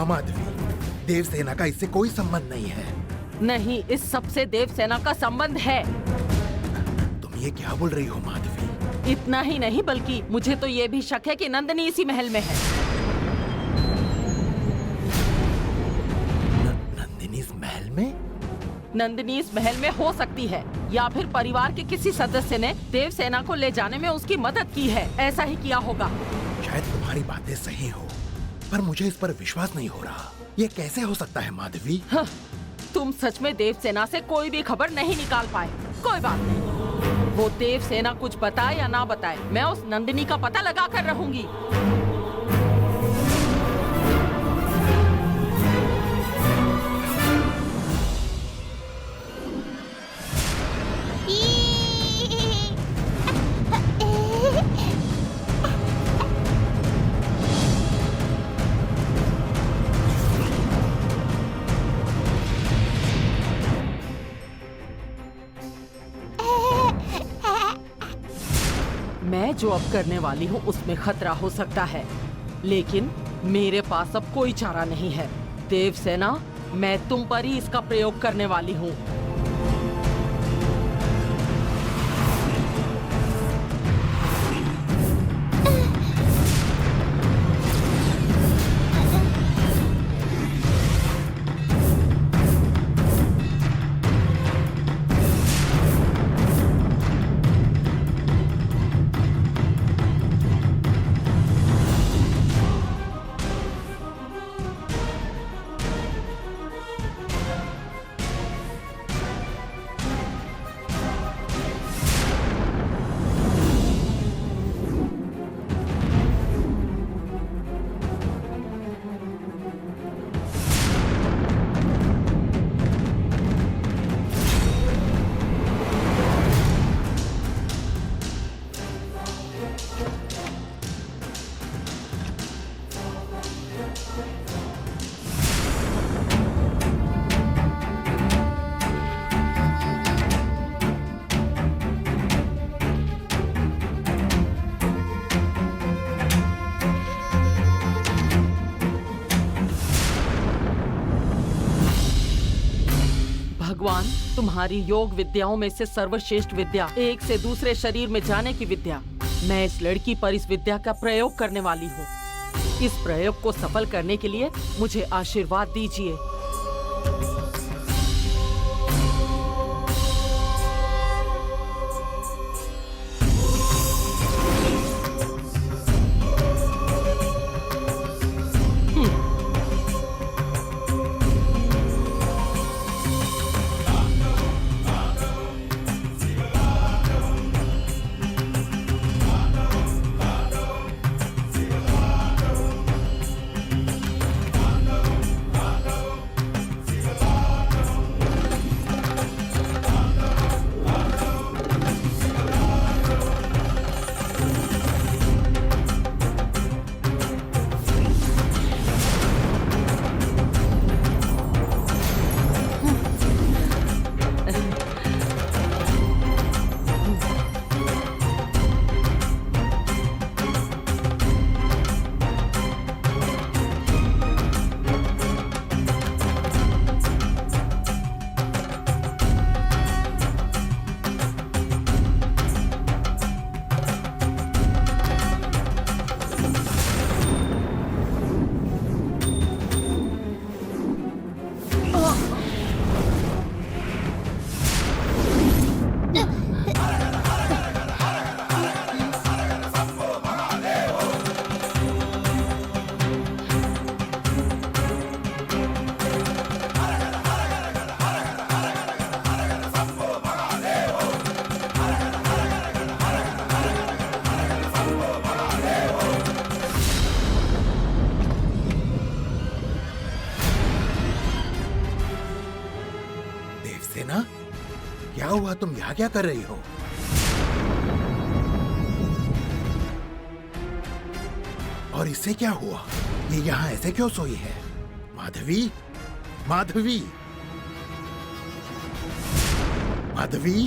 हाँ माधवी, देवसेना का इससे कोई संबंध नहीं है। नहीं, इस सबसे देवसेना का संबंध है। तुम ये क्या बोल रही हो माधवी? इतना ही नहीं बल्कि मुझे तो ये भी शक है कि नंदिनी इसी महल में है। नंदिनी इस महल में? नंदिनी इस महल में हो सकती है, या फिर परिवार के किसी सदस्य ने देवसेना को ले जाने में उसकी मदद की है। ऐसा ही किया होगा। शायद तुम्हारी बातें सही हो, पर मुझे इस पर विश्वास नहीं हो रहा। ये कैसे हो सकता है माधवी? हाँ, तुम सच में देवसेना से कोई भी खबर नहीं निकाल पाए। कोई बात नहीं, वो देवसेना कुछ बताए या ना बताए, मैं उस नंदिनी का पता लगा कर रहूंगी। मैं जो अब करने वाली हूँ उसमें खतरा हो सकता है, लेकिन मेरे पास अब कोई चारा नहीं है। देवसेना, मैं तुम पर ही इसका प्रयोग करने वाली हूँ। भगवान, तुम्हारी योग विद्याओं में से सर्वश्रेष्ठ विद्या, एक से दूसरे शरीर में जाने की विद्या, मैं इस लड़की पर इस विद्या का प्रयोग करने वाली हूँ। इस प्रयोग को सफल करने के लिए मुझे आशीर्वाद दीजिए। देवसेना, क्या हुआ? तुम यहाँ क्या कर रही हो? और इससे क्या हुआ? ये यहाँ ऐसे क्यों सोई है? माधवी, माधवी, माधवी,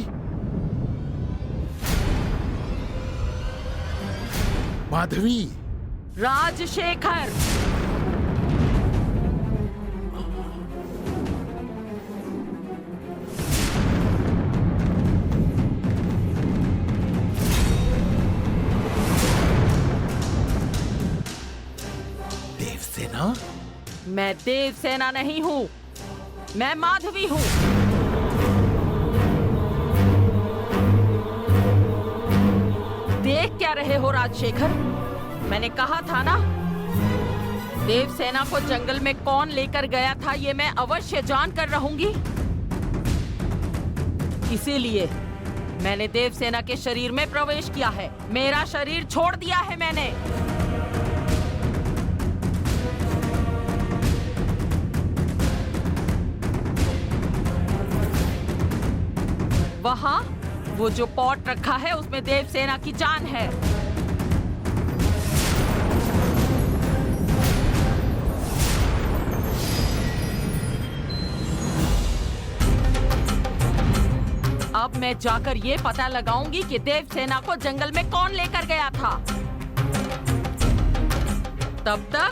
माधवी। राजशेखर, मैं देवसेना नहीं हूँ, मैं माधवी हूँ। देख क्या रहे हो राजशेखर? मैंने कहा था ना, देवसेना को जंगल में कौन लेकर गया था ये मैं अवश्य जान कर रहूंगी। इसीलिए मैंने देवसेना के शरीर में प्रवेश किया है। मेरा शरीर छोड़ दिया है मैंने। वहां वो जो पॉट रखा है उसमें देवसेना की जान है। अब मैं जाकर ये पता लगाऊंगी कि देवसेना को जंगल में कौन लेकर गया था। तब तक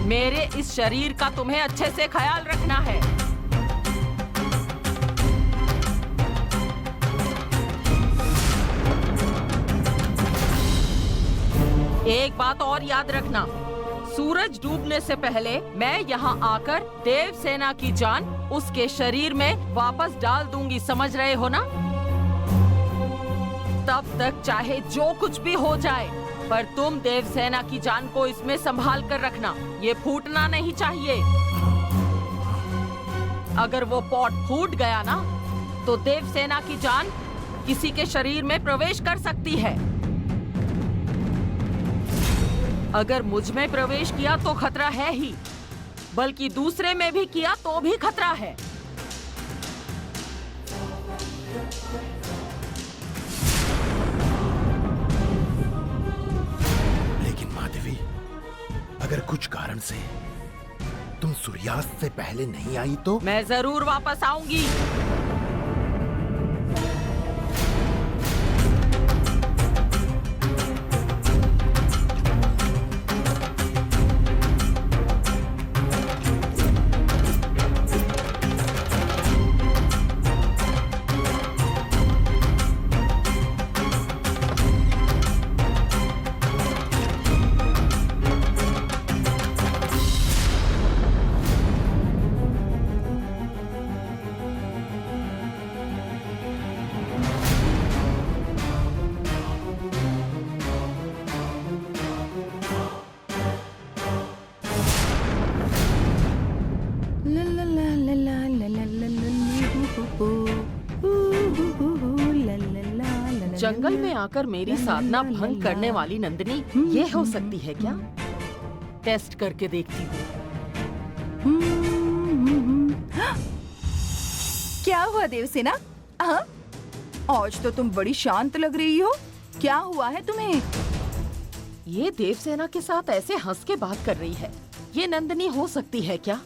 मेरे इस शरीर का तुम्हें अच्छे से ख्याल रखना है। एक बात और याद रखना, सूरज डूबने से पहले मैं यहाँ आकर देवसेना की जान उसके शरीर में वापस डाल दूंगी, समझ रहे हो ना? तब तक चाहे जो कुछ भी हो जाए, पर तुम देवसेना की जान को इसमें संभाल कर रखना। ये फूटना नहीं चाहिए। अगर वो पॉट फूट गया ना, तो देवसेना की जान किसी के शरीर में प्रवेश कर सकती है। अगर मुझ में प्रवेश किया तो खतरा है ही, बल्कि दूसरे में भी किया तो भी खतरा है। लेकिन माधवी, अगर कुछ कारण से तुम सूर्यास्त से पहले नहीं आई तो मैं जरूर वापस आऊंगी। जंगल में आकर मेरी साधना भंग करने वाली नंदिनी ये हो सकती है क्या? टेस्ट करके देखती हूँ। क्या हुआ देवसेना? हाँ? आज तो तुम बड़ी शांत लग रही हो। क्या हुआ है तुम्हें? ये देवसेना के साथ ऐसे हंस के बात कर रही है, ये नंदिनी हो सकती है क्या?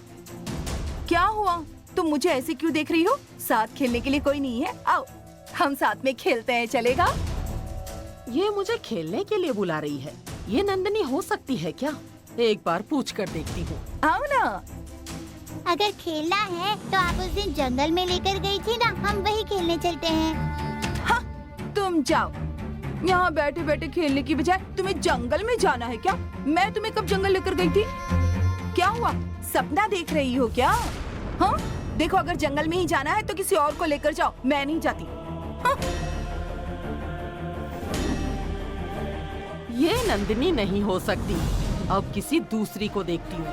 क्या हुआ? तुम मुझे ऐसे क्यों देख रही हो? साथ खेलने के लिए कोई नहीं है? आओ हम साथ में खेलते हैं, चलेगा? ये मुझे खेलने के लिए बुला रही है, ये नंदिनी हो सकती है क्या? एक बार पूछ कर देखती हूँ। आओ ना। अगर खेलना है तो आप उस दिन जंगल में लेकर गई थी ना, हम वही खेलने चलते हैं। हाँ, तुम जाओ। यहाँ बैठे बैठे खेलने की बजाय तुम्हें जंगल में जाना है क्या? मैं तुम्हें कब जंगल लेकर गई थी? क्या हुआ? सपना देख रही हो क्या? हाँ? देखो, अगर जंगल में ही जाना है तो किसी और को लेकर जाओ, मैं नहीं जाती। हाँ? ये नंदिनी नहीं हो सकती, अब किसी दूसरी को देखती हूँ।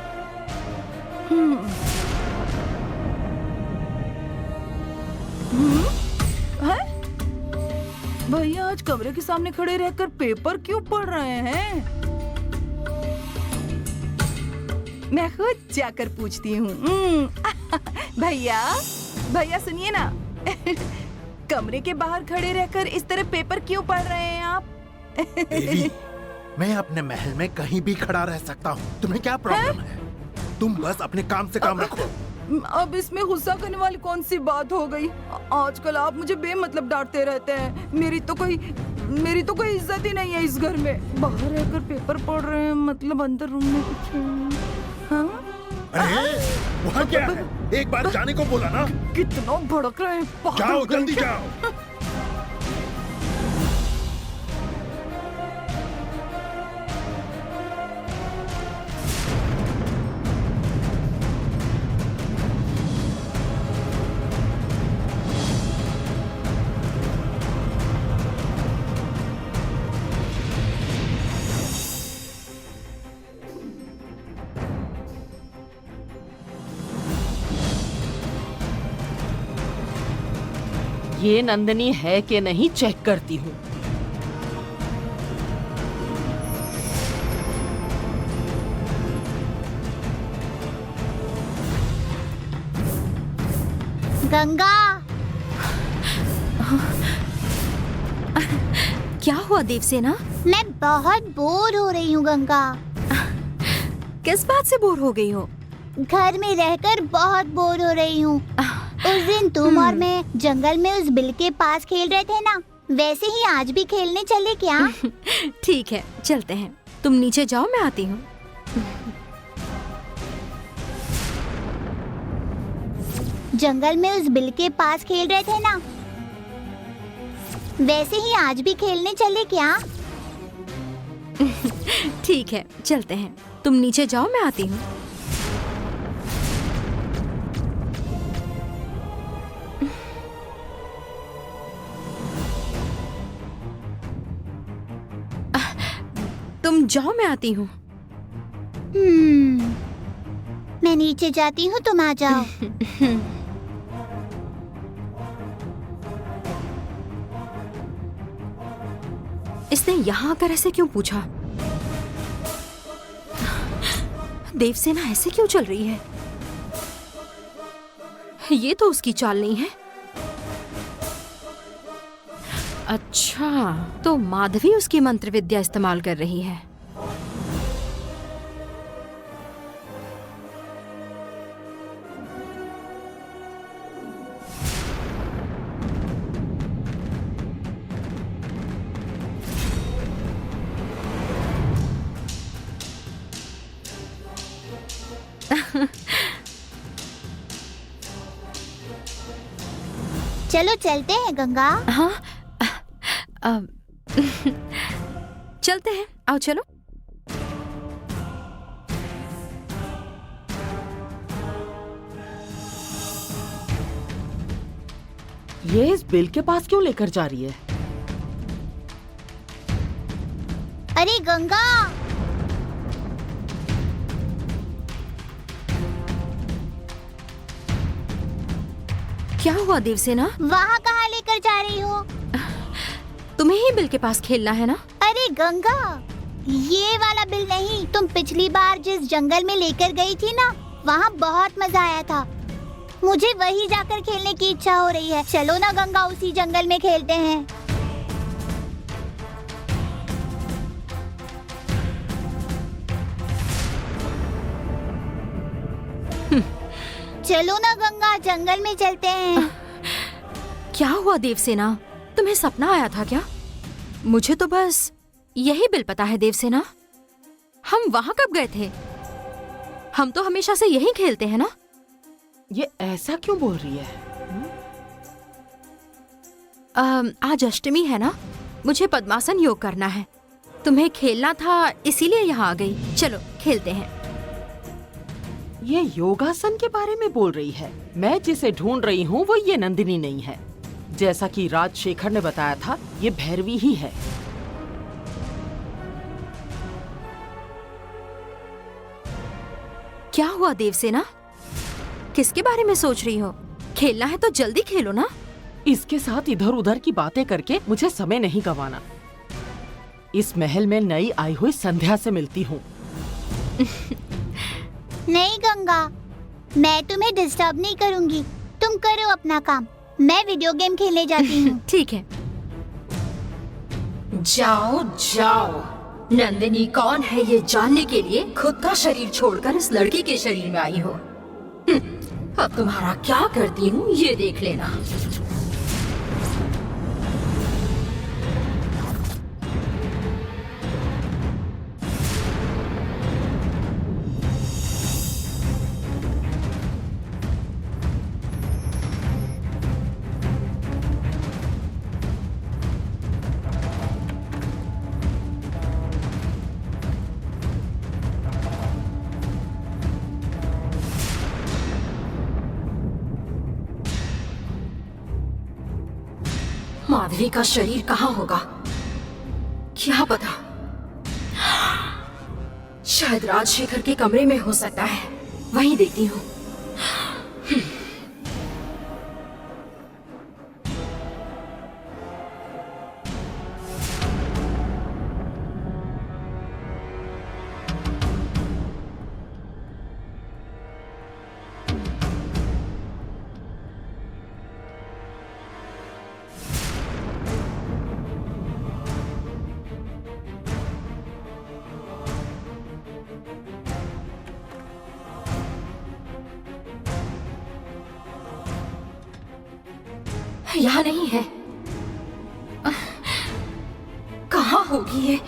भैया आज कमरे के सामने खड़े रहकर पेपर क्यों पढ़ रहे हैं? मैं खुद जाकर पूछती हूँ। भैया, भैया सुनिए ना। कमरे के बाहर खड़े रहकर इस तरह पेपर क्यों पढ़ रहे हैं आप? देवी, मैं अपने महल में कहीं भी खड़ा रह सकता हूँ, तुम्हें क्या प्रॉब्लम है? तुम बस अपने काम से काम रखो। अब इसमें गुस्सा करने वाली कौन सी बात हो गई? आजकल आप मुझे बेमतलब डांटते रहते हैं। मेरी तो कोई इज्जत ही नहीं है इस घर में। बाहर रहकर पेपर पढ़ रहे हैं, मतलब अंदर रूम में कुछ। हाँ? अरे वहाँ क्या है? एक बार जाने को बोला ना। कितना भड़क रहे हैं। जाओ, जल्दी जाओ। ये नंदिनी है कि नहीं चेक करती हूँ। गंगा, क्या हुआ देवसेना? मैं बहुत बोर हो रही हूँ गंगा। किस बात से बोर हो गई हो? घर में रहकर बहुत बोर हो रही हूँ। उस दिन तुम और मैं जंगल में उस बिल के पास खेल रहे थे ना, वैसे ही आज भी खेलने चले क्या? ठीक है, चलते हैं। तुम नीचे जाओ, मैं आती हूँ। जंगल में उस बिल के पास खेल रहे थे ना, वैसे ही आज भी खेलने चले क्या? ठीक है, चलते हैं। तुम नीचे जाओ, मैं आती हूँ। तुम जाओ, मैं आती हूँ। मैं नीचे जाती हूँ, तुम आ जाओ। इसने यहाँ आकर ऐसे क्यों पूछा? देवसेना ऐसे क्यों चल रही है? ये तो उसकी चाल नहीं है। अच्छा, तो माधवी उसकी मंत्र विद्या इस्तेमाल कर रही है। चलो चलते हैं गंगा। हाँ, चलते हैं, आओ चलो। ये इस बिल के पास क्यों लेकर जा रही है? अरे गंगा, क्या हुआ देवसेना? वहाँ कहाँ लेकर जा रही हो? तुम्हें ही बिल के पास खेलना है ना? अरे गंगा, ये वाला बिल नहीं, तुम पिछली बार जिस जंगल में लेकर गई थी ना, वहाँ बहुत मजा आया था। मुझे वही जाकर खेलने की इच्छा हो रही है। चलो ना गंगा, उसी जंगल में खेलते हैं। चलो ना गंगा, जंगल में चलते हैं। क्या हुआ देवसेना? तुम्हें सपना आया था क्या? मुझे तो बस यही बिल पता है देवसेना। हम वहाँ कब गए थे? हम तो हमेशा से यही खेलते हैं ना। ये ऐसा क्यों बोल रही है? आज अष्टमी है ना, मुझे पद्मासन योग करना है। तुम्हें खेलना था, इसीलिए यहाँ आ गई। चलो खेलते हैं। ये योगासन के बारे में बोल रही है। मैं जिसे ढूंढ रही हूँ वो ये नंदिनी नहीं है। जैसा कि राजशेखर ने बताया था, ये भैरवी ही है। क्या हुआ देवसेना? किसके बारे में सोच रही हो? खेलना है तो जल्दी खेलो ना। इसके साथ इधर उधर की बातें करके मुझे समय नहीं गंवाना। इस महल में नई आई हुई संध्या से मिलती हूँ। नहीं गंगा, मैं तुम्हें डिस्टर्ब नहीं करूंगी। तुम करो अपना काम, मैं वीडियो गेम खेलने जाती हूँ। ठीक है। जाओ जाओ, नंदिनी कौन है ये जानने के लिए खुद का शरीर छोड़कर इस लड़की के शरीर में आई हो। अब तुम्हारा क्या करती हूँ ये देख लेना। माधवी का शरीर कहाँ होगा, क्या पता। शायद राजशेखर के कमरे में हो सकता है, वहीं देखती हूँ। यहाँ नहीं है। कहाँ होगी ये?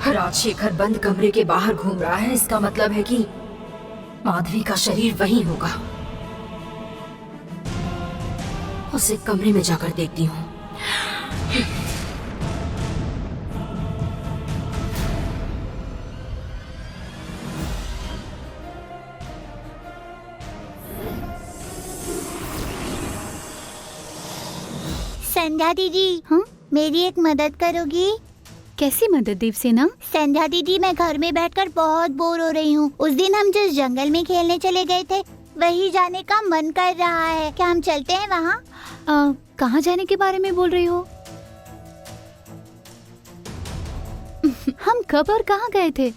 राजशेखर बंद कमरे के बाहर घूम रहा है। इसका मतलब है कि माधवी का शरीर वहीं होगा। उसे कमरे में जाकर देखती हूँ। संध्या दीदी, मेरी एक मदद करोगी? कैसी मदद देवसेना? संध्या दीदी, मैं घर में बैठकर बहुत बोर हो रही हूँ। उस दिन हम जिस जंगल में खेलने चले गए थे, वही जाने का मन कर रहा है। क्या हम चलते हैं वहाँ? कहाँ जाने के बारे में बोल रही हो? हम कब और कहाँ गए थे?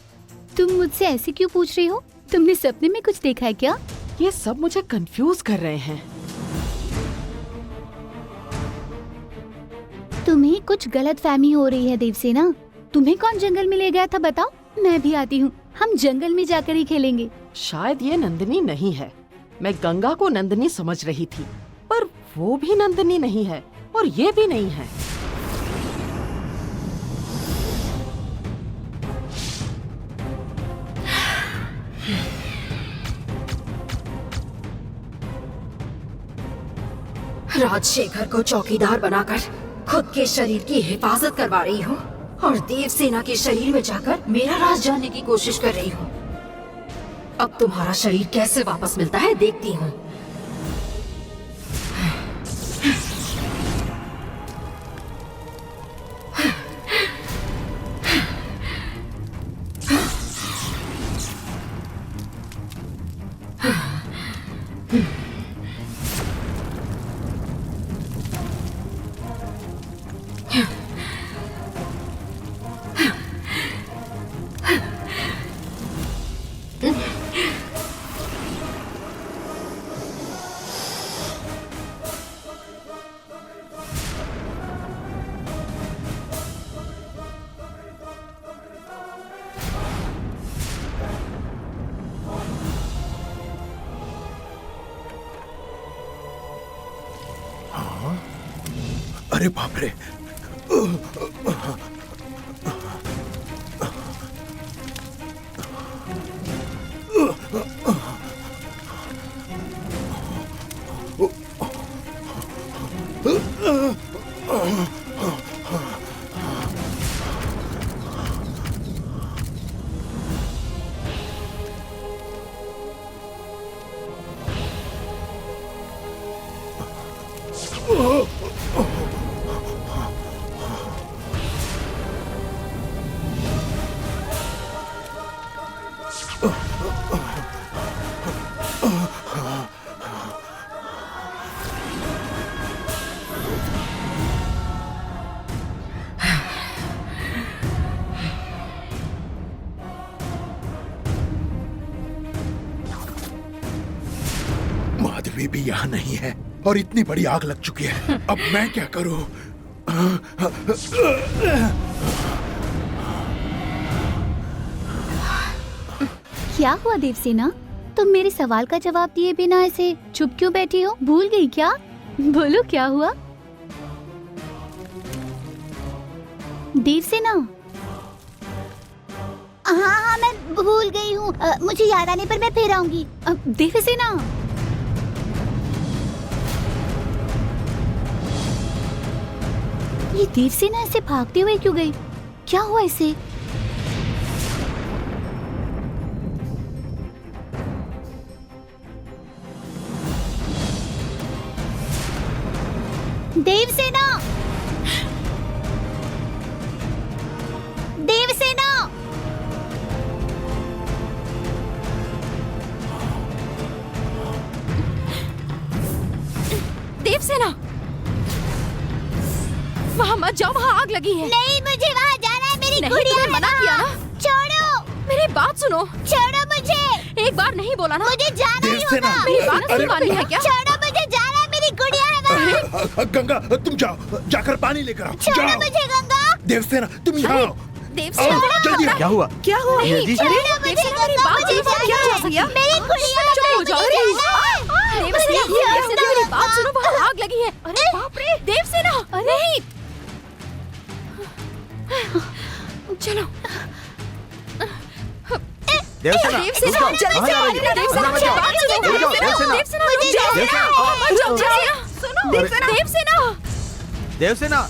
तुम मुझसे ऐसे क्यों पूछ रही हो? तुमने सपने में कुछ देखा है क्या? ये सब मुझे कंफ्यूज कर रहे हैं। तुम्हें कुछ गलतफहमी हो रही है देवसेना। तुम्हें कौन जंगल में ले गया था बताओ? मैं भी आती हूँ, हम जंगल में जाकर ही खेलेंगे। शायद ये नंदिनी नहीं है। मैं गंगा को नंदिनी समझ रही थी, पर वो भी नंदिनी नहीं है और ये भी नहीं है। राजशेखर को चौकीदार बनाकर खुद के शरीर की हिफाजत करवा रही हूँ और देवसेना के शरीर में जाकर मेरा राज जानने की कोशिश कर रही हूँ। अब तुम्हारा शरीर कैसे वापस मिलता है देखती हूँ। अरे बाप रे! माधवी भी यहाँ नहीं है और इतनी बड़ी आग लग चुकी है। अब मैं क्या करूं? क्या हुआ देवसेना? तुम मेरे सवाल का जवाब दिए बिना ऐसे चुप क्यों बैठी हो? भूल गई क्या? बोलो क्या हुआ? देवसेना? हाँ, मैं भूल गई हूँ। मुझे याद आने पर मैं फिर आऊंगी। देवसेना? ये देवसेना ऐसे भागते हुए क्यों गई? क्या हुआ इसे? देवसेना! देवसेना! देवसेना, वहाँ मत जाओ, वहाँ आग लगी है। नहीं, मुझे वहाँ जाना है। मेरी नहीं, गुड़िया तुम्हें है मना वहाँ। किया ना। मेरी बात सुनो। छोड़ो मुझे। एक बार नहीं बोला ना? मुझे जाना ही देवसेना। होगा। मेरी बात नहीं माननी है क्या? छोड़ो मुझे, जाना है, मेरी गुड़िया है वहाँ। गंगा तुम जाओ, जाकर पानी लेकर आओ। छोड़ो जाओ। मुझे गंगा। देवसेना तुम यहाँ आओ। देवसेना, आओ, जल्दी आओ। क्या हुआ? क्या हुआ? नहीं, जी? छोड़ो मुझे देवसेना, मेरी गंगा, बात मुझे सुनो। जाना क्या है। हुआ भैया? मेरी गुड़िया है, चुप हो जाओ। मुझे जाना है। देवसेना, मुझे देवसेना, मेरी बात सुनो, वहाँ आग लगी है। अरे बाप रे। देवसेना, नहीं। चलो। देवसेना, देवसेना, रुक जाओ। जल्दी से कहाँ जा रही हो? देवसेना, रुक जाओ। बात सुनो। रुक जाओ, देवसेना, देवसेना। देवसेना, देवसेना, सुनो। देवसेना। देवसेना,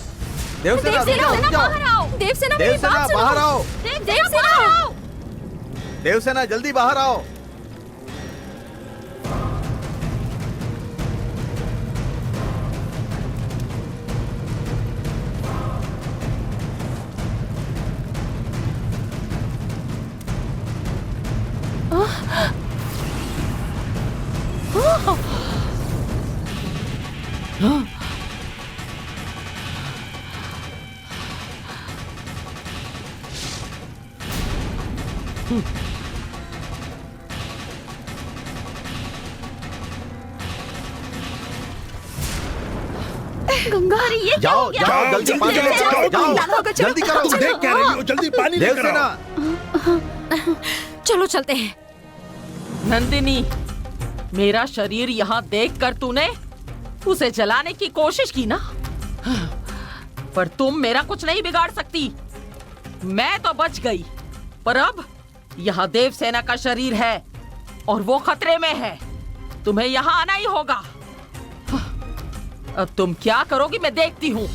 देवसेना, देवसेना, रुक देवसेना, जाओ, रुक जाओ। बाहर आओ। देवसेना, मेरी देवसेना, बात सुनो। बाहर आओ। देवसेना, देवसेना, जल्दी बाहर आओ। गंगा, अरे ये क्या जाओ, हो गया? जाओ, जल्दी जल्दी पानी जाओ, लेकर आओ, जाओ, जाओ। जल्दी करो। तुम देख क्या रही हो, जल्दी पानी लेकर देवसेना, आओ। चलो चलते हैं। नंदिनी, मेरा शरीर यहाँ देखकर तूने उसे जलाने की कोशिश की ना, पर तुम मेरा कुछ नहीं बिगाड़ सकती। मैं तो बच गई, पर अब यहाँ देवसेना का शरीर है और वो खतरे में है। तुम्हें यहाँ आना ही होगा। अब तुम क्या करोगी मैं देखती हूँ।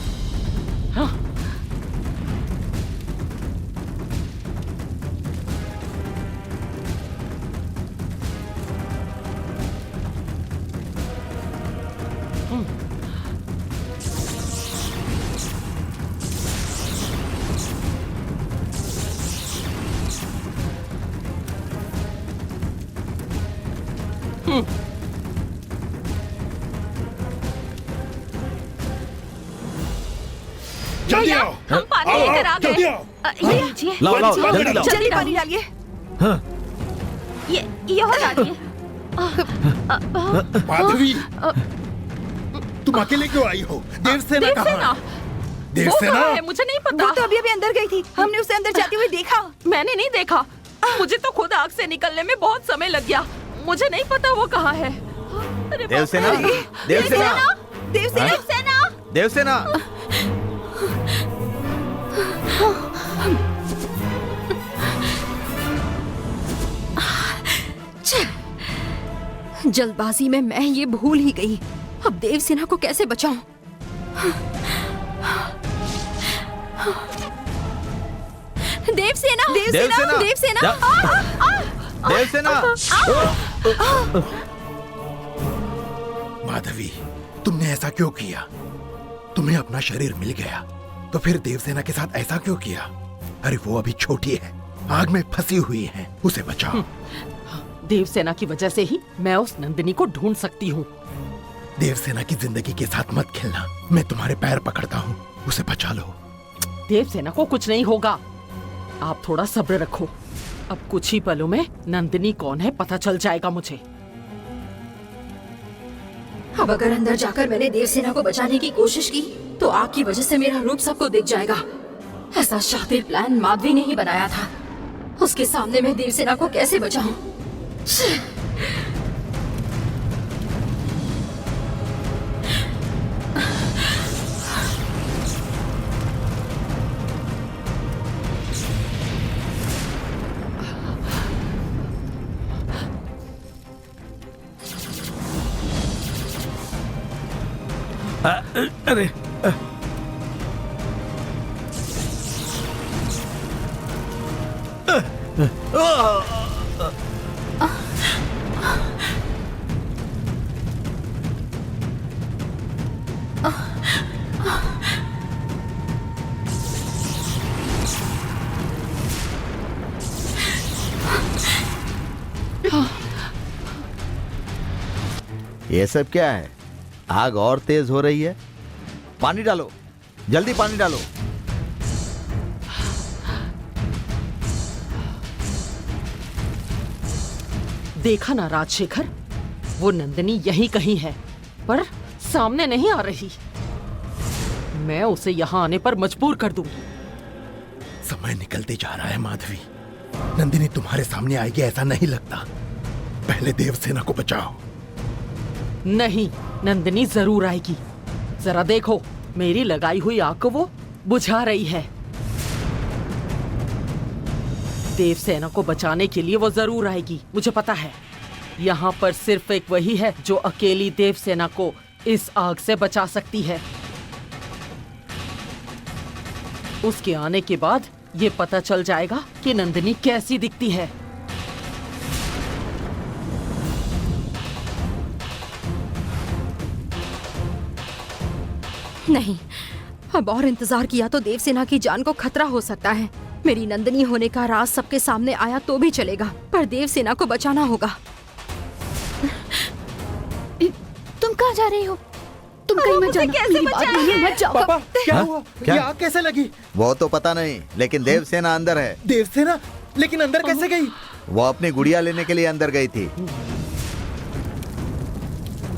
जल्दी भैया, आओ। हम पानी आओ, लेकर आओ, आ गए। जल्दी आओ। ये लीजिए। लाओ, लाओ, पानी जल्दी लाओ। जल्दी पानी डालिए। ये हो डालिए। माधवी, तुम अकेले क्यों आई हो? देवसेना कहाँ देवसेना, है? वो देवसेना, कहाँ है? मुझे नहीं वो पता। तो अभी अभी अंदर गई थी, हमने उसे अंदर जाते हुए देखा। मैंने नहीं देखा। मुझे तो खुद आग से निकलने में बहुत समय लग गया। मुझे नहीं पता वो कहाँ है। अरे बाप रे। देवसेना, देवसेना, देवसेना, हाँ? देवसेना। जल्दबाजी में मैं ये भूल ही गई। अब देवसेना को कैसे बचाऊं? देवसेना, देवसेना, देवसेना, देवसेना। माधवी, तुमने ऐसा क्यों किया? तुम्हें अपना शरीर मिल गया, तो फिर देवसेना के साथ ऐसा क्यों किया? अरे वो अभी छोटी है, आग में फंसी हुई है, उसे बचाओ। देवसेना की वजह से ही मैं उस नंदिनी को ढूंढ सकती हूँ। देवसेना की जिंदगी के साथ मत खेलना। मैं तुम्हारे पैर पकड़ता हूँ, उसे बचा लो। देवसेना को कुछ नहीं होगा। आप थोड़ा सब्र रखो। अब कुछ ही पलों में नंदिनी कौन है पता चल जाएगा मुझे। अब अगर अंदर जाकर मैंने देवसेना को बचाने की कोशिश की तो आग की वजह से मेरा रूप सबको दिख जाएगा। ऐसा शातिर प्लान माधवी ने ही बनाया था। उसके सामने मैं देवसेना को कैसे बचाऊं? अरे ये सब क्या है? आग और तेज हो रही है। पानी डालो, जल्दी पानी डालो। देखा ना राजशेखर, वो नंदिनी यहीं कहीं है, पर सामने नहीं आ रही। मैं उसे यहाँ आने पर मजबूर कर दूंगी। समय निकलते जा रहा है माधवी। नंदिनी तुम्हारे सामने आएगी ऐसा नहीं लगता। पहले देवसेना को बचाओ। नहीं, नंदिनी जरूर आएगी। जरा देखो, मेरी लगाई हुई आग को वो बुझा रही है। देवसेना को बचाने के लिए वो जरूर आएगी, मुझे पता है। यहाँ पर सिर्फ एक वही है जो अकेली देवसेना को इस आग से बचा सकती है। उसके आने के बाद ये पता चल जाएगा कि नंदिनी कैसी दिखती है। नहीं, अब और इंतजार किया तो देवसेना की जान को खतरा हो सकता है। मेरी नंदिनी होने का राज सबके सामने आया तो भी चलेगा, पर देवसेना को बचाना होगा। तुम कहाँ जा रही हो? तुम कहीं मत जाना, मेरी बात मानिए, मत जाओ। पापा क्या हाँ? हुआ? क्या? ये आग कैसे लगी? वो तो पता नहीं, लेकिन देवसेना अंदर है। देवसेना? लेकिन अंदर कैसे गई? वो अपनी गुड़िया लेने के लिए अंदर गई थी।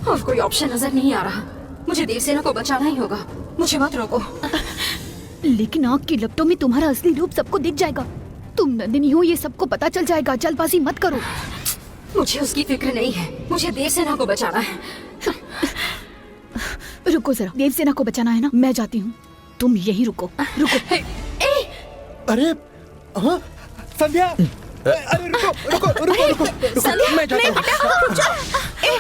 और कोई ऑप्शन नजर नहीं आ रहा। मुझे देवसेना को बचाना ही होगा। मुझे मत रोको। लेकिन आग की लपटों में तुम्हारा असली रूप सबको दिख जाएगा। तुम नंदिनी हो, ये सबको पता चल जाएगा। जल्दबाजी मत करो। मुझे उसकी फिक्र नहीं है, मुझे देवसेना को बचाना है। रुको जरा, देवसेना को बचाना है ना, मैं जाती हूँ। तुम यहीं रुको। रुको। अरे हाँ, संध्या। अरे रुको रुको रुको रुको, रुको। मैं जाता हूँ।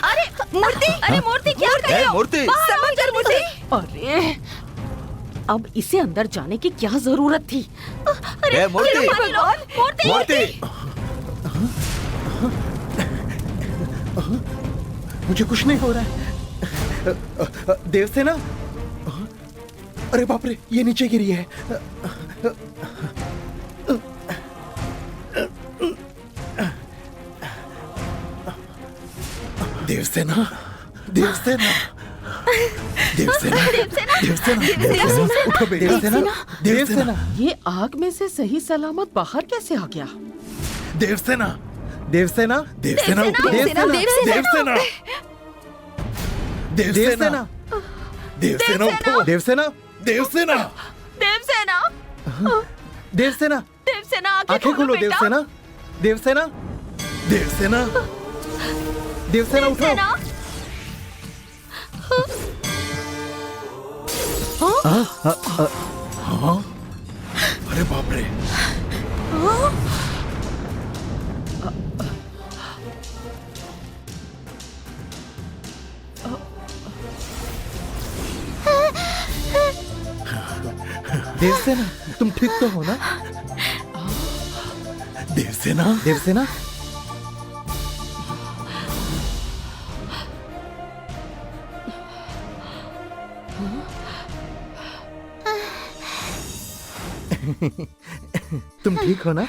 अरे मूर्ति, अरे मूर्ति क्या कर रही हो? मूर्ति, संभल कर मूर्ति। अरे अब इसे अंदर जाने की क्या जरूरत थी? मूर्ति, मूर्ति। मुझे कुछ नहीं हो रहा है। देवसेना? अरे बाप रे, ये नीचे गिरी है। देवसेना, देवसेना, देवसेना, देवसेना, उठो बेटा। देवसेना, देवसेना, ये आग में से सही सलामत बाहर कैसे आ गया? देवसेना, देवसेना, देवसेना, उठो। देवसेना, देवसेना, देवसेना, देवसेना, उठो। देवसेना, देवसेना, देवसेना, देवसेना, देवसेना, आंखें खोलो। देवसेना, देवसेना, देवसेना, देवसेना, उठो। हाँ? अरे बाप रे। देवसेना, तुम ठीक तो हो ना? देवसेना, देवसेना, तुम ठीक हो ना?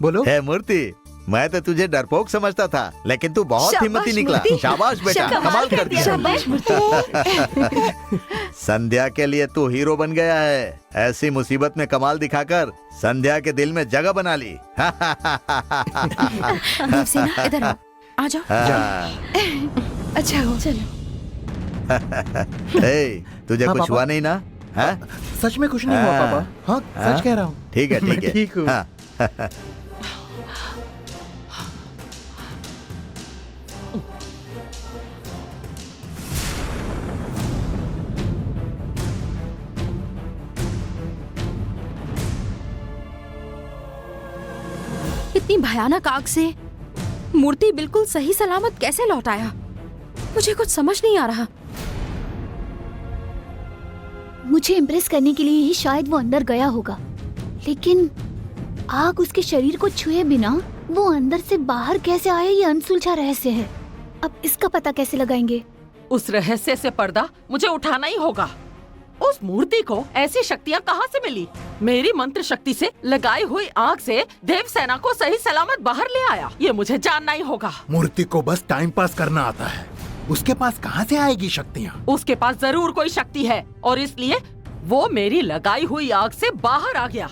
बोलो। है मूर्ति, मैं तो तुझे डरपोक समझता था, लेकिन तू बहुत हिम्मती निकला। शाबाश बेटा, कमाल कर दिया। संध्या के लिए तू हीरो बन गया है। ऐसी मुसीबत में कमाल दिखाकर संध्या के दिल में जगह बना ली। देवसेना, इधर आओ। आ जाओ। अच्छा हो, चलो। ए, तुझे हाँ, कुछ पापा। हुआ नहीं ना? हाँ? सच में कुछ नहीं हुआ हाँ। पापा। हाँ, हाँ? सच कह रहा हूँ। ठीक है, मैं ठीक है। ठीक हूँ। हाँ। इतनी भयानक आग से मूर्ति बिल्कुल सही सलामत कैसे लौट आया? मुझे कुछ समझ नहीं आ रहा। मुझे इम्प्रेस करने के लिए ही शायद वो अंदर गया होगा, लेकिन आग उसके शरीर को छुए बिना वो अंदर से बाहर कैसे आया, ये अनसुलझा रहस्य है। अब इसका पता कैसे लगाएंगे? उस रहस्य से पर्दा मुझे उठाना ही होगा। उस मूर्ति को ऐसी शक्तियाँ कहाँ से मिली? मेरी मंत्र शक्ति से लगाई हुई आग से देवसेना को सही सलामत बाहर ले आया, ये मुझे जानना ही होगा। मूर्ति को बस टाइम पास करना आता है, उसके पास कहाँ से आएगी शक्तियाँ? उसके पास जरूर कोई शक्ति है और इसलिए वो मेरी लगाई हुई आग से बाहर आ गया।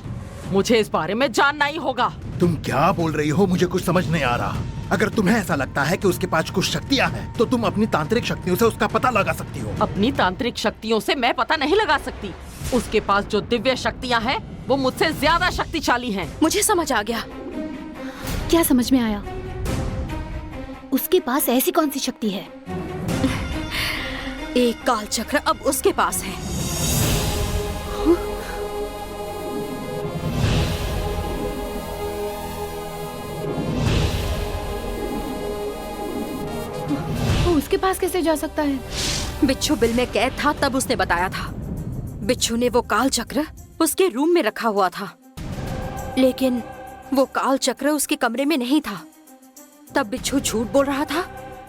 मुझे इस बारे में जानना ही होगा। तुम क्या बोल रही हो? मुझे कुछ समझ नहीं आ रहा। अगर तुम्हें ऐसा लगता है कि उसके पास कुछ शक्तियाँ हैं, तो तुम अपनी तांत्रिक शक्तियों से उसका पता लगा सकती हो। अपनी तांत्रिक शक्तियों से मैं पता नहीं लगा सकती। उसके पास जो दिव्य शक्तियाँ हैं, वो मुझसे ज्यादा शक्तिशाली हैं। मुझे समझ आ गया। क्या समझ में आया? उसके पास ऐसी कौन सी शक्ति है? एक काल चक्र अब उसके पास है। वो उसके पास कैसे जा सकता है? बिच्छू बिल में कैद था तब उसने बताया था। बिच्छू ने वो काल चक्र उसके रूम में रखा हुआ था, लेकिन वो काल चक्र उसके कमरे में नहीं था। तब बिच्छू झूठ बोल रहा था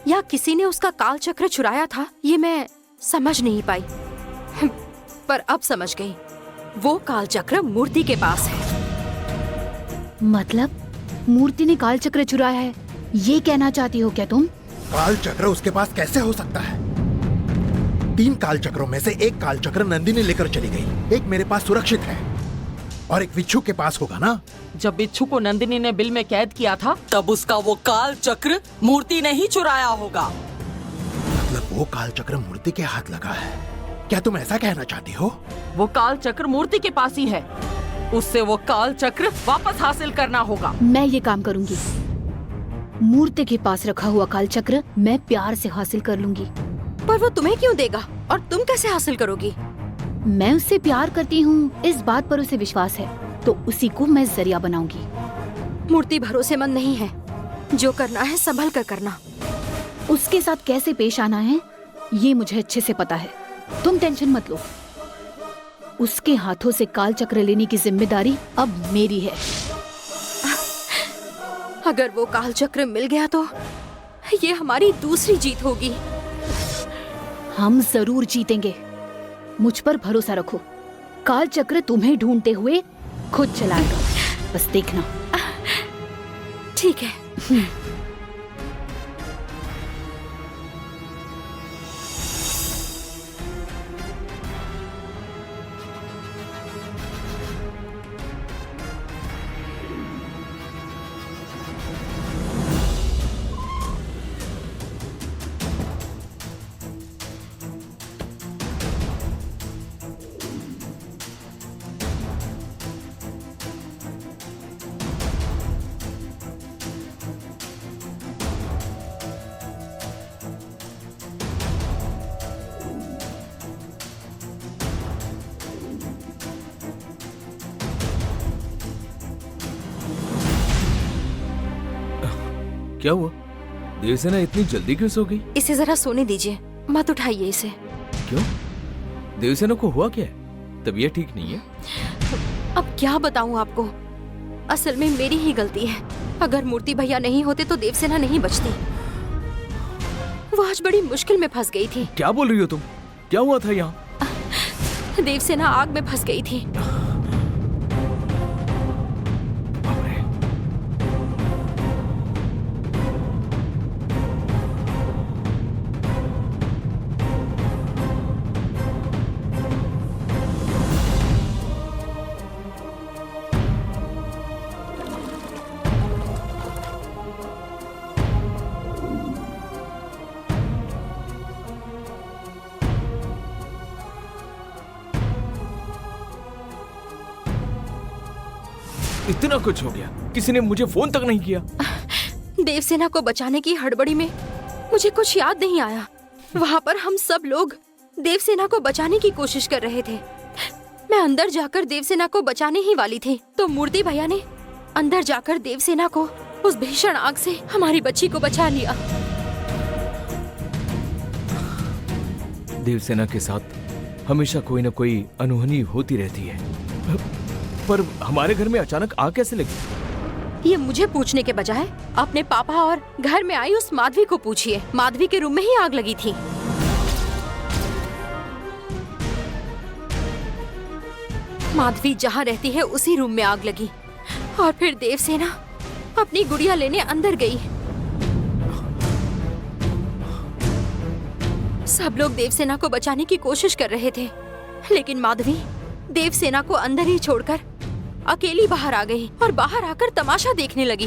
या किसी ने उसका काल चक्र चुराया था, ये मैं समझ नहीं पाई। पर अब समझ गई, वो काल चक्र मूर्ति के पास है। मतलब मूर्ति ने काल चक्र चुराया है, ये कहना चाहती हो क्या तुम? काल चक्र उसके पास कैसे हो सकता है? 3 काल चक्रों में से एक काल चक्र नंदिनी लेकर चली गई, एक मेरे पास सुरक्षित है और एक बिच्छू के पास होगा ना। जब बिच्छू को नंदिनी ने बिल में कैद किया था, तब उसका वो काल चक्र मूर्ति ने ही चुराया होगा। मतलब वो काल चक्र मूर्ति के हाथ लगा है। क्या तुम ऐसा कहना चाहती हो? वो काल चक्र मूर्ति के पास ही है। उससे वो काल चक्र वापस हासिल करना होगा। मैं ये काम करूंगी। मूर्ति के पास रखा हुआ काल चक्र मैं प्यार से हासिल कर लूंगी। पर वो तुम्हें क्यों देगा और तुम कैसे हासिल करोगी? मैं उससे प्यार करती हूँ, इस बात पर उसे विश्वास है, तो उसी को मैं जरिया बनाऊंगी। मूर्ति भरोसेमंद नहीं है। जो करना है संभल कर करना। उसके साथ कैसे पेश आना है ये मुझे अच्छे से पता है, तुम टेंशन मत लो। उसके हाथों से काल चक्र लेने की जिम्मेदारी अब मेरी है। अगर वो काल चक्र मिल गया तो ये हमारी दूसरी जीत होगी। हम जरूर जीतेंगे, मुझ पर भरोसा रखो। काल चक्र तुम्हें ढूंढते हुए खुद चलाएगा, बस देखना। ठीक है। क्या हुआ? देवसेना इतनी जल्दी क्यों सो गई? इसे जरा सोने दीजिए, मत उठाइए इसे। क्यों? देवसेना को हुआ क्या है? तबीयत ठीक नहीं है? अब क्या बताऊं आपको, असल में मेरी ही गलती है। अगर मूर्ति भैया नहीं होते तो देवसेना नहीं बचती। वो आज बड़ी मुश्किल में फंस गई थी। क्या बोल रही हो तुम? क्या हुआ था यहाँ? देवसेना आग में फंस गई थी। इतना कुछ हो गया, किसी ने मुझे फोन तक नहीं किया। देवसेना को बचाने की हड़बड़ी में मुझे कुछ याद नहीं आया। वहाँ पर हम सब लोग देवसेना को बचाने की कोशिश कर रहे थे। मैं अंदर जाकर देवसेना को बचाने ही वाली थी, तो मूर्ति भैया ने अंदर जाकर देवसेना को उस भीषण आग से हमारी बच्ची को बचा लिया। देवसेना के साथ हमेशा कोई न कोई अनहोनी होती रहती है, पर हमारे घर में अचानक आग कैसे लगी? ये मुझे पूछने के बजाय अपने पापा और घर में आई उस माधवी को पूछिए। माधवी के रूम में ही आग लगी थी। माधवी जहाँ रहती है उसी रूम में आग लगी और फिर देवसेना अपनी गुड़िया लेने अंदर गई। सब लोग देवसेना को बचाने की कोशिश कर रहे थे, लेकिन माधवी देवसेना को अंदर ही छोड़कर अकेली बाहर आ गई और बाहर आकर तमाशा देखने लगी।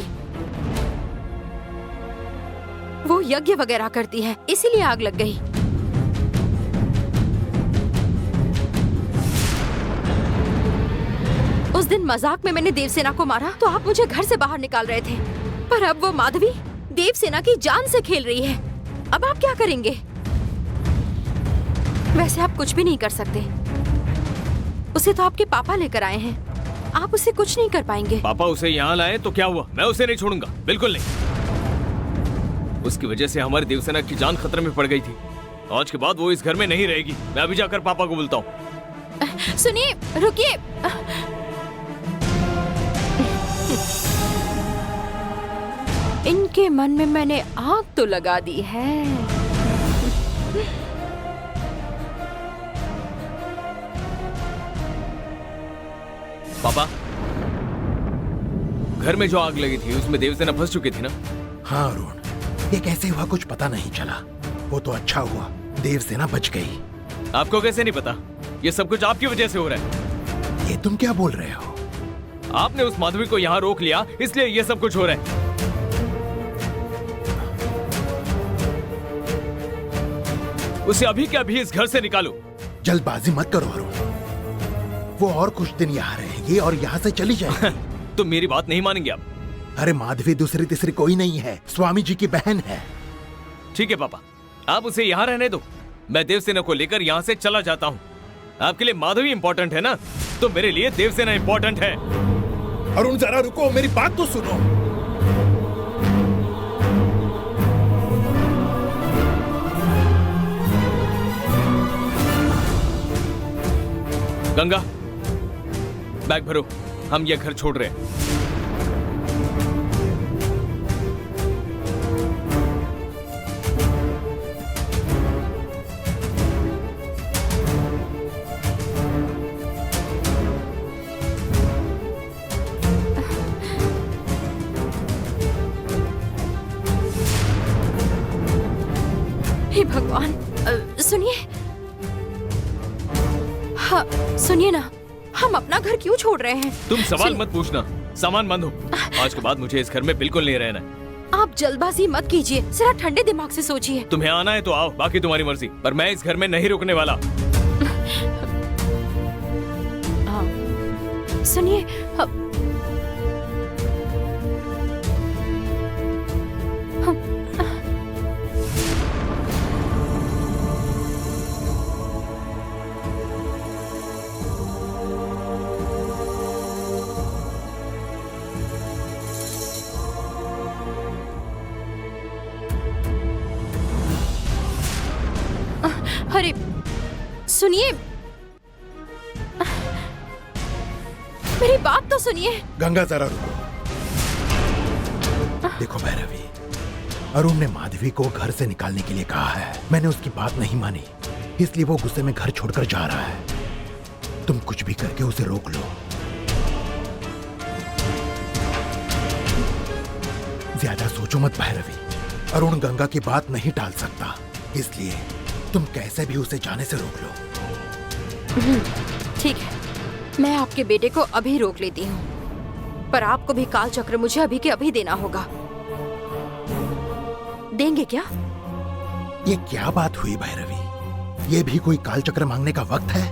वो यज्ञ वगैरह करती है, इसीलिए आग लग गई। उस दिन मजाक में मैंने देवसेना को मारा तो आप मुझे घर से बाहर निकाल रहे थे, पर अब वो माधवी देवसेना की जान से खेल रही है। अब आप क्या करेंगे? वैसे आप कुछ भी नहीं कर सकते, उसे तो आपके पापा लेकर आए हैं, आप उसे कुछ नहीं कर पाएंगे। पापा उसे यहाँ लाए तो क्या हुआ? मैं उसे नहीं छोड़ूंगा, बिल्कुल नहीं। उसकी वजह से हमारी देवसेना की जान खतरे में पड़ गई थी। आज के बाद वो इस घर में नहीं रहेगी। मैं अभी जाकर पापा को बोलता हूँ। सुनिए, रुकिए। इनके मन में मैंने आग तो लगा दी है। पापा, घर में जो आग लगी थी उसमें देवसेना फंस चुकी थी ना? हाँ अरुण, ये कैसे हुआ कुछ पता नहीं चला। वो तो अच्छा हुआ देवसेना बच गई। आपको कैसे नहीं पता? ये सब कुछ आपकी वजह से हो रहा है। ये तुम क्या बोल रहे हो? आपने उस माधवी को यहाँ रोक लिया, इसलिए ये सब कुछ हो रहा है। उसे अभी के अभी इस घर से निकालो। जल्दबाजी मत करो अरुण, वो और कुछ दिन यहाँ रहेगी और यहाँ से चली जाएगी। तो मेरी बात नहीं मानेंगे आप? अरे माधवी दूसरी तीसरी कोई नहीं है, स्वामी जी की बहन है। ठीक है पापा, आप उसे यहाँ रहने दो। मैं देवसेना को लेकर यहाँ से चला जाता हूँ। आपके लिए माधवी इंपॉर्टेंट है ना, तो मेरे लिए देवसेना इंपॉर्टेंट है। अरुण जरा रुको, मेरी बात तो सुनो। गंगा, बैग भरो, हम ये घर छोड़ रहे हैं। हे भगवान, सुनिए। हाँ सुनिए ना, हम अपना घर क्यों छोड़ रहे हैं? तुम सवाल मत पूछना, सामान बंद हो। आज के बाद मुझे इस घर में बिल्कुल नहीं रहना है। आप जल्दबाजी मत कीजिए, जरा ठंडे दिमाग से सोचिए। तुम्हें आना है तो आओ, बाकी तुम्हारी मर्जी, पर मैं इस घर में नहीं रुकने वाला। सुनिए, अरे सुनिए, मेरी बात तो सुनिए। गंगा जरा रुको। देखो भैरवी, अरुण ने माधवी को घर से निकालने के लिए कहा है। मैंने उसकी बात नहीं मानी, इसलिए वो गुस्से में घर छोड़कर जा रहा है। तुम कुछ भी करके उसे रोक लो। ज्यादा सोचो मत भैरवी, अरुण गंगा की बात नहीं टाल सकता, इसलिए तुम कैसे भी उसे जाने से रोक लो। ठीक है, मैं आपके बेटे को अभी रोक लेती हूँ, पर आपको भी काल चक्र मुझे अभी के अभी देना होगा। देंगे क्या? ये क्या बात हुई भैरवी? ये भी कोई काल चक्र मांगने का वक्त है?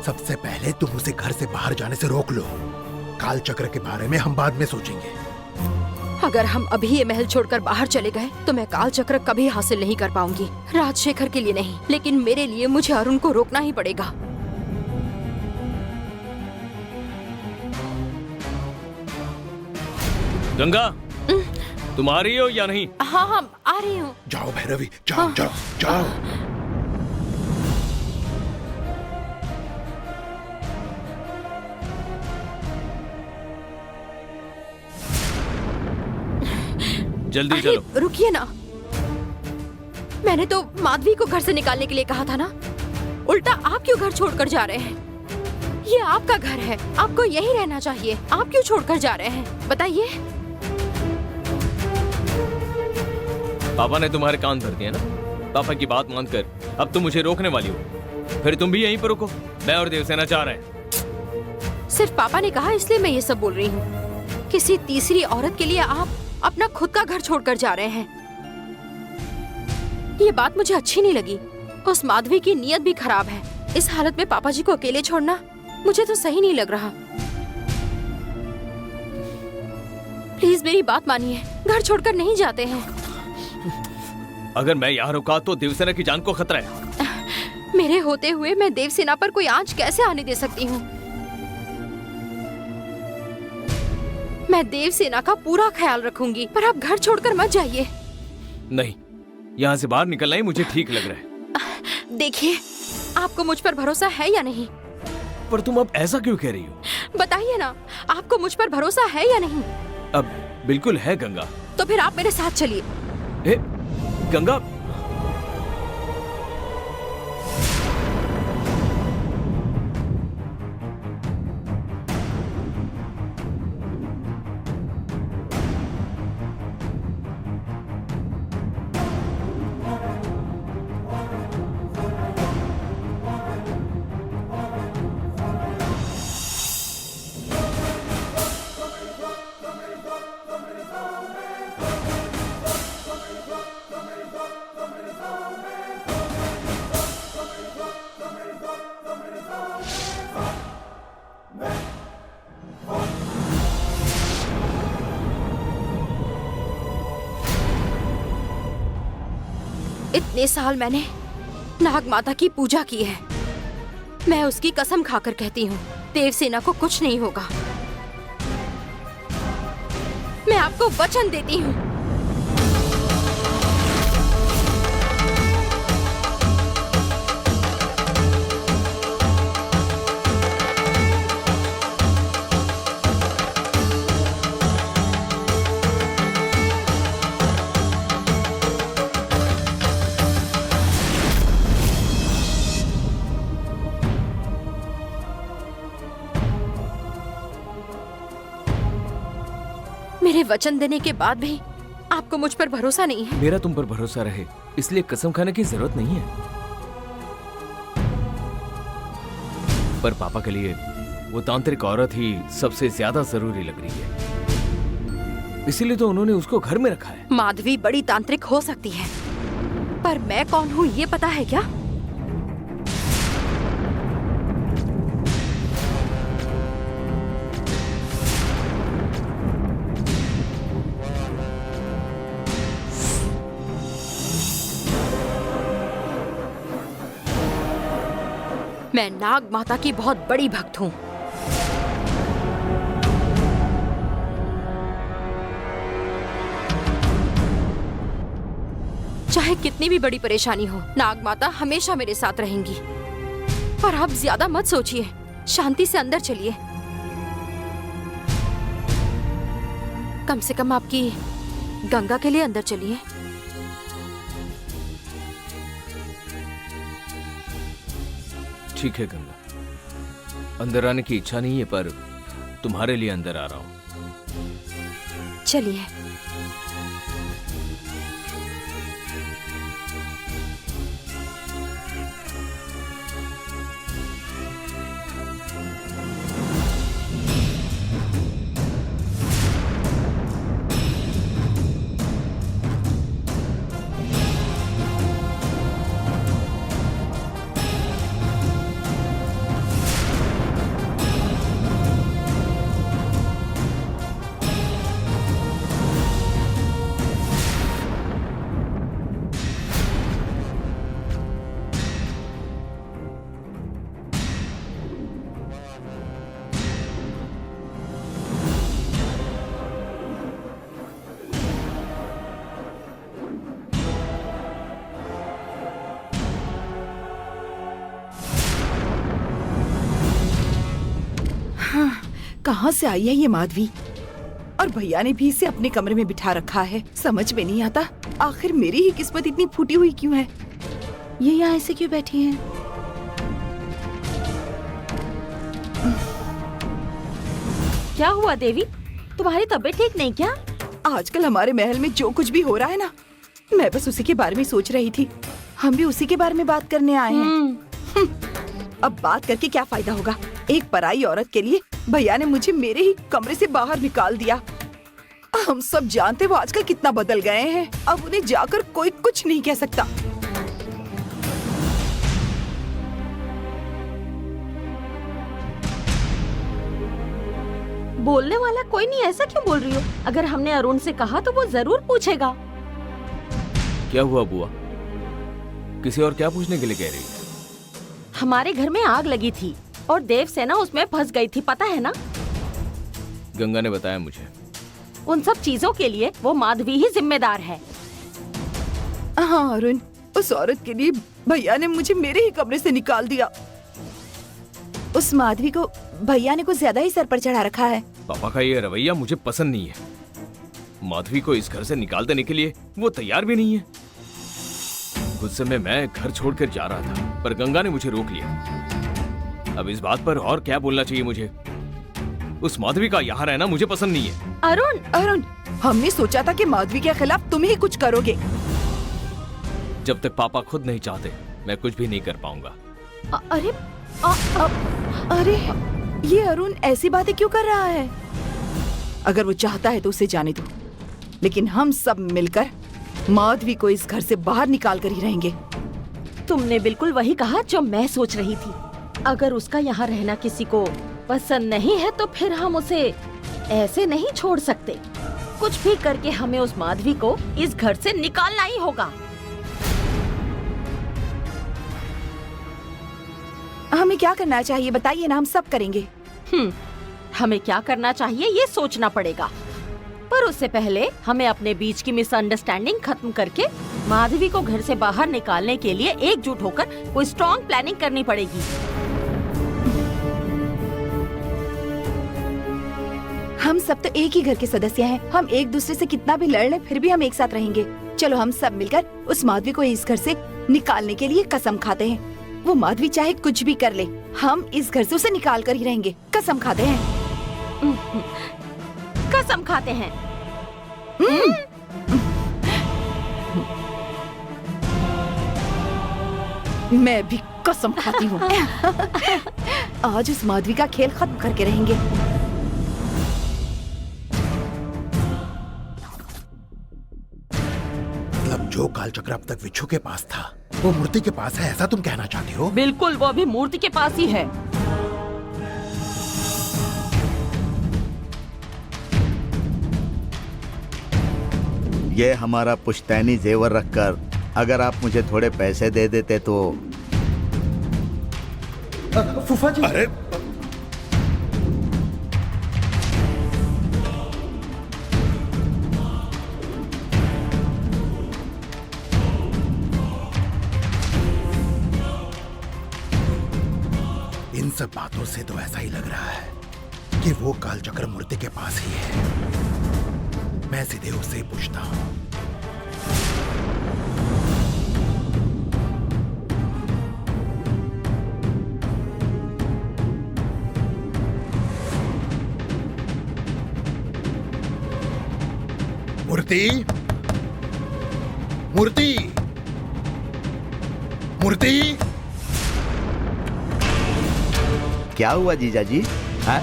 सबसे पहले तुम उसे घर से बाहर जाने से रोक लो। काल चक्र के बारे में हम बाद में सोचेंगे। अगर हम अभी ये महल छोड़कर बाहर चले गए तो मैं काल चक्र कभी हासिल नहीं कर पाऊंगी। राजशेखर के लिए नहीं, लेकिन मेरे लिए मुझे अरुण को रोकना ही पड़ेगा। गंगा, तुम आ रही हो या नहीं? हाँ हाँ आ रही हूँ। जाओ भैरवी, जाओ जाओ जाओ। जल्दी चलो। रुकिए ना, मैंने तो माधवी को घर से निकालने के लिए कहा था ना। उल्टा आप क्यों घर छोड़कर जा रहे हैं? ये आपका घर है, आपको यही रहना चाहिए। आप क्यों छोड़कर जा रहे हैं, बताइए। पापा ने तुम्हारे कान भर दिए ना। पापा की बात मानकर अब तुम मुझे रोकने वाली हो, फिर तुम भी यहीं पर रुको। मैं और देवसेना चाह रहे हैं। सिर्फ पापा ने कहा इसलिए मैं ये सब बोल रही हूँ। किसी तीसरी औरत के लिए आप अपना खुद का घर छोड़कर जा रहे हैं। ये बात मुझे अच्छी नहीं लगी। उस माधवी की नीयत भी खराब है। इस हालत में पापा जी को अकेले छोड़ना मुझे तो सही नहीं लग रहा। प्लीज मेरी बात मानिए, घर छोड़कर नहीं जाते हैं। अगर मैं यहाँ रुका तो देवसेना की जान को खतरा है। मेरे होते हुए मैं देवसेना पर कोई आंच कैसे आने दे सकती हूँ? मैं देवसेना का पूरा ख्याल रखूंगी, पर आप घर छोड़कर मत जाइए। नहीं, यहाँ से बाहर निकलना ही मुझे ठीक लग रहा है। देखिए, आपको मुझ पर भरोसा है या नहीं? पर तुम अब ऐसा क्यों कह रही हो? बताइए ना, आपको मुझ पर भरोसा है या नहीं? अब बिल्कुल है गंगा। तो फिर आप मेरे साथ चलिए। ए, गंगा, इतने साल मैंने नाग माता की पूजा की है। मैं उसकी कसम खाकर कहती हूँ, देवसेना को कुछ नहीं होगा। मैं आपको वचन देती हूँ। मेरे वचन देने के बाद भी आपको मुझ पर भरोसा नहीं है। मेरा तुम पर भरोसा रहे, इसलिए कसम खाने की जरूरत नहीं है। पर पापा के लिए वो तांत्रिक औरत ही सबसे ज्यादा जरूरी लग रही है, इसीलिए तो उन्होंने उसको घर में रखा है। माधवी बड़ी तांत्रिक हो सकती है, पर मैं कौन हूँ ये पता है क्या? मैं नाग माता की बहुत बड़ी भक्त हूँ। चाहे कितनी भी बड़ी परेशानी हो, नाग माता हमेशा मेरे साथ रहेंगी। पर आप ज्यादा मत सोचिए, शांति से अंदर चलिए। कम से कम आपकी गंगा के लिए अंदर चलिए। ठीक है गंगा, अंदर आने की इच्छा नहीं है, पर तुम्हारे लिए अंदर आ रहा हूं। चलिए। कहाँ से आई है ये माधवी? और भैया ने भी इसे अपने कमरे में बिठा रखा है। समझ में नहीं आता आखिर मेरी ही किस्मत इतनी फूटी हुई क्यों है। ये यहाँ ऐसे क्यों बैठी है? क्या हुआ देवी, तुम्हारी तबीयत ठीक नहीं क्या? आजकल हमारे महल में जो कुछ भी हो रहा है ना, मैं बस उसी के बारे में सोच रही थी। हम भी उसी के बारे में बात करने आए हैं। अब बात करके क्या फायदा होगा? एक पराई औरत के लिए भैया ने मुझे मेरे ही कमरे से बाहर निकाल दिया। हम सब जानते वो आजकल कितना बदल गए हैं। अब उन्हें जाकर कोई कुछ नहीं कह सकता। बोलने वाला कोई नहीं, ऐसा क्यों बोल रही हो? अगर हमने अरुण से कहा तो वो जरूर पूछेगा। क्या हुआ बुआ? किसी और क्या पूछने के लिए कह रही है? हमारे घर में आग लगी थी और देवसेना उसमें फंस गई थी, पता है ना? गंगा ने बताया मुझे। उन सब चीजों के लिए वो माधवी ही जिम्मेदार है। हाँ अरुण, उस औरत के लिए भैया ने मुझे मेरे ही कमरे से निकाल दिया। उस माधवी को भैया ने कुछ ज्यादा ही सर पर चढ़ा रखा है। पापा का ये रवैया मुझे पसंद नहीं है। माधवी को इस घर से निकाल देने के लिए वो तैयार भी नहीं है। गुस्से में मैं घर छोड़कर जा रहा था, पर गंगा ने मुझे रोक लिया। अब इस बात पर और क्या बोलना चाहिए मुझे? उस माधवी का यहाँ रहना मुझे पसंद नहीं है। अरुण, हमने सोचा था कि माधवी के खिलाफ तुम ही कुछ करोगे। जब तक पापा खुद नहीं चाहते, मैं कुछ भी नहीं कर पाऊंगा। अरे ये अरुण ऐसी बातें क्यों कर रहा है? अगर वो चाहता है तो उसे जाने दो, लेकिन हम सब मिलकर माधवी को इस घर से बाहर निकाल कर ही रहेंगे। तुमने बिल्कुल वही कहा जो मैं सोच रही थी। अगर उसका यहाँ रहना किसी को पसंद नहीं है तो फिर हम उसे ऐसे नहीं छोड़ सकते। कुछ भी करके हमें उस माधवी को इस घर से निकालना ही होगा। हमें क्या करना चाहिए बताइए ना, हम सब करेंगे। हमें क्या करना चाहिए ये सोचना पड़ेगा, पर उससे पहले हमें अपने बीच की मिसअंडरस्टैंडिंग खत्म करके माधवी को घर से बाहर निकालने के लिए एकजुट होकर कोई स्ट्रॉन्ग प्लानिंग करनी पड़ेगी। हम सब तो एक ही घर के सदस्य हैं। हम एक दूसरे से कितना भी लड़ लें फिर भी हम एक साथ रहेंगे। चलो हम सब मिलकर उस माधवी को इस घर से निकालने के लिए कसम खाते हैं। वो माधवी चाहे कुछ भी कर ले, हम इस घर से उसे निकाल कर ही रहेंगे। कसम खाते हैं। कसम खाते हैं। मैं भी कसम खाती हूँ। आज उस माधवी का खेल खत्म करके रहेंगे। मतलब जो कालचक्र अब तक विच्छू के पास था वो मूर्ति के पास है, ऐसा तुम कहना चाहती हो? बिल्कुल, वो अभी मूर्ति के पास ही है। ये हमारा पुश्तैनी जेवर रखकर अगर आप मुझे थोड़े पैसे दे देते तो। फूफा जी, अरे इन सब बातों से तो ऐसा ही लग रहा है कि वो कालचक्र मूर्ति के पास ही है। मैं सीधे उससे पूछता हूँ। मूर्ति, मूर्ति, मूर्ति। क्या हुआ जीजा जी? हाँ?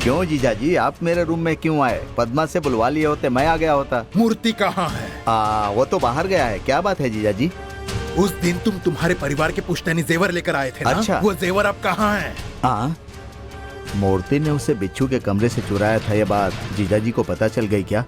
क्यों जीजा जी, आप मेरे रूम में क्यों आए? पद्मा से बुलवा लिए होते, मैं आ गया होता। मूर्ति कहाँ है? वो तो बाहर गया है। क्या बात है जीजा जी? उस दिन तुम तुम्हारे परिवार के पुश्तैनी जेवर लेकर आए थे ना? अच्छा। वो जेवर अब कहाँ है? मूर्ति ने उसे बिच्छू के कमरे से चुराया था, ये बात जीजा जी को पता चल गई क्या?